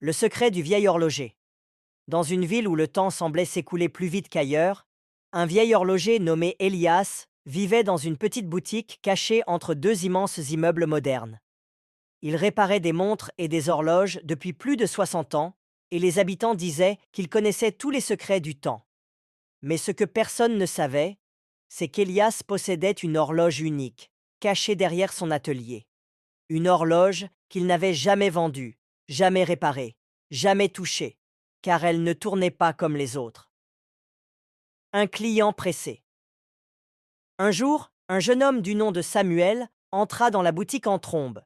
Le secret du vieil horloger. Dans une ville où le temps semblait s'écouler plus vite qu'ailleurs, un vieil horloger nommé Elias vivait dans une petite boutique cachée entre deux immenses immeubles modernes. Il réparait des montres et des horloges depuis plus de 60 ans, et les habitants disaient qu'il connaissait tous les secrets du temps. Mais ce que personne ne savait, c'est qu'Elias possédait une horloge unique, cachée derrière son atelier. Une horloge qu'il n'avait jamais vendue, jamais réparée, jamais touchée, car elle ne tournait pas comme les autres. Un client pressé. Un jour, un jeune homme du nom de Samuel entra dans la boutique en trombe.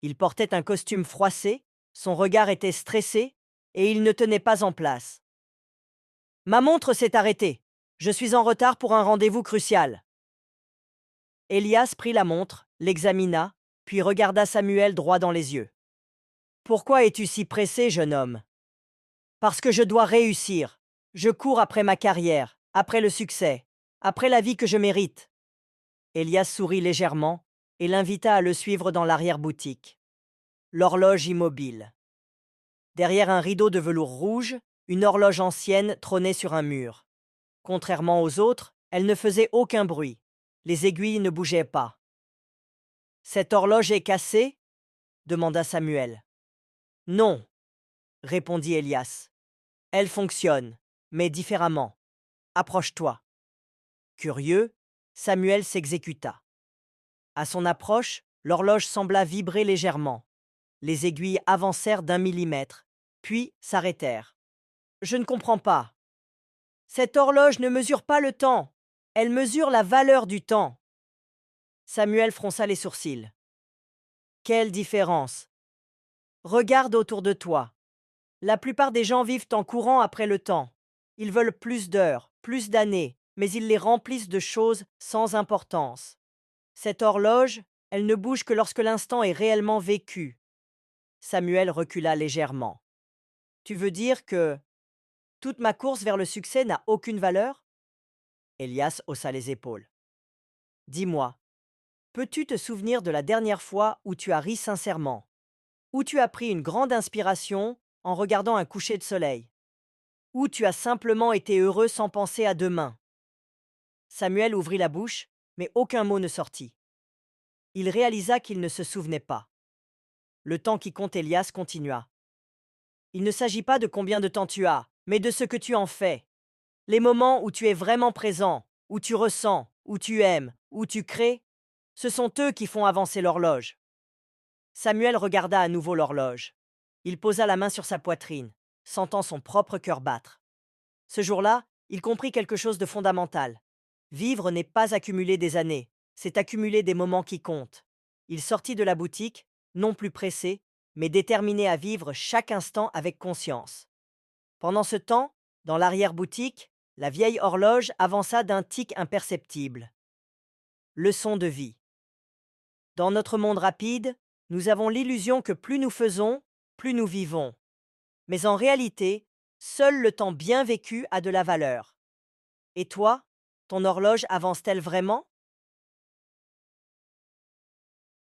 Il portait un costume froissé, son regard était stressé, et il ne tenait pas en place. Ma montre s'est arrêtée. Je suis en retard pour un rendez-vous crucial. Elias prit la montre, l'examina, puis regarda Samuel droit dans les yeux. Pourquoi es-tu si pressé, jeune homme? Parce que je dois réussir. Je cours après ma carrière, après le succès, après la vie que je mérite. Elias sourit légèrement et l'invita à le suivre dans l'arrière-boutique. L'horloge immobile. Derrière un rideau de velours rouge, une horloge ancienne trônait sur un mur. Contrairement aux autres, elle ne faisait aucun bruit. Les aiguilles ne bougeaient pas. Cette horloge est cassée? Demanda Samuel. Non, répondit Elias. Elle fonctionne, mais différemment. Approche-toi. Curieux, Samuel s'exécuta. À son approche, l'horloge sembla vibrer légèrement. Les aiguilles avancèrent d'1 millimètre, puis s'arrêtèrent. Je ne comprends pas. Cette horloge ne mesure pas le temps. Elle mesure la valeur du temps. Samuel fronça les sourcils. Quelle différence! Regarde autour de toi. La plupart des gens vivent en courant après le temps. Ils veulent plus d'heures, plus d'années, mais ils les remplissent de choses sans importance. Cette horloge, elle ne bouge que lorsque l'instant est réellement vécu. Samuel recula légèrement. Tu veux dire que toute ma course vers le succès n'a aucune valeur? Elias haussa les épaules. Dis-moi, peux-tu te souvenir de la dernière fois où tu as ri sincèrement? Où tu as pris une grande inspiration en regardant un coucher de soleil? Où tu as simplement été heureux sans penser à demain? Samuel ouvrit la bouche, mais aucun mot ne sortit. Il réalisa qu'il ne se souvenait pas. Le temps qui compte, Elias continua. Il ne s'agit pas de combien de temps tu as, mais de ce que tu en fais. Les moments où tu es vraiment présent, où tu ressens, où tu aimes, où tu crées, ce sont eux qui font avancer l'horloge. Samuel regarda à nouveau l'horloge. Il posa la main sur sa poitrine, sentant son propre cœur battre. Ce jour-là, il comprit quelque chose de fondamental. Vivre n'est pas accumuler des années, c'est accumuler des moments qui comptent. Il sortit de la boutique, non plus pressé, mais déterminé à vivre chaque instant avec conscience. Pendant ce temps, dans l'arrière-boutique, la vieille horloge avança d'un tic imperceptible. Leçon de vie. Dans notre monde rapide, nous avons l'illusion que plus nous faisons, plus nous vivons. Mais en réalité, seul le temps bien vécu a de la valeur. Et toi, ton horloge avance-t-elle vraiment?